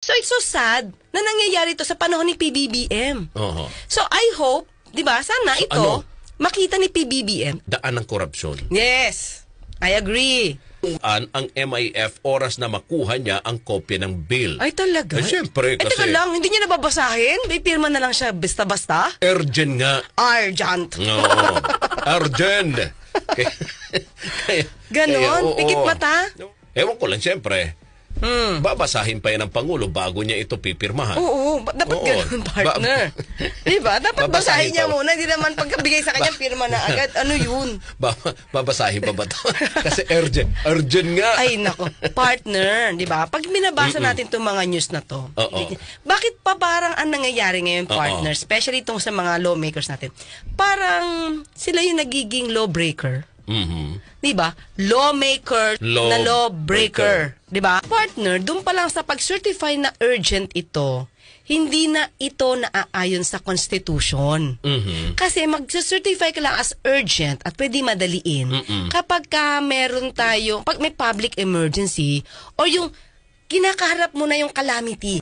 So it's so sad na nangyayari ito sa panahon ni PBBM. So I hope, di ba, sana ito makita ni PBBM. Daan ng korupsyon. Yes, I agree. Ang MIF oras na makuha niya ang kopya ng bill. Ay talaga? Siyempre kasi... teka lang, hindi niya nababasahin? May pirma na lang siya basta-basta? Urgent nga. Urgent. Oo. Urgent. Ganon? Pikit mata? Ewan ko lang, siyempre. Babasahin pa yan ng Pangulo bago niya ito pipirmahan. Oo, dapat ganun, partner. Diba? Dapat basahin niya muna. Hindi naman pagkabigay sa kanya, pirma na agad. Ano yun? Babasahin pa ba ito? Kasi urgent. Urgent nga. Ay, nako. Partner, di ba? Pag binabasa natin itong mga news na to, bakit pa parang ang nangyayari ngayon, partner? Especially itong sa mga lawmakers natin. Parang sila yung nagiging lawbreaker. Diba? Lawmaker na lawbreaker. Diba? Partner, dun pa lang sa pag-certify na urgent ito, hindi na ito naaayon sa Constitution. Kasi mag-certify ka lang as urgent at pwede madaliin kapag ka meron tayo, pag may public emergency or yung kinakaharap mo na yung calamity.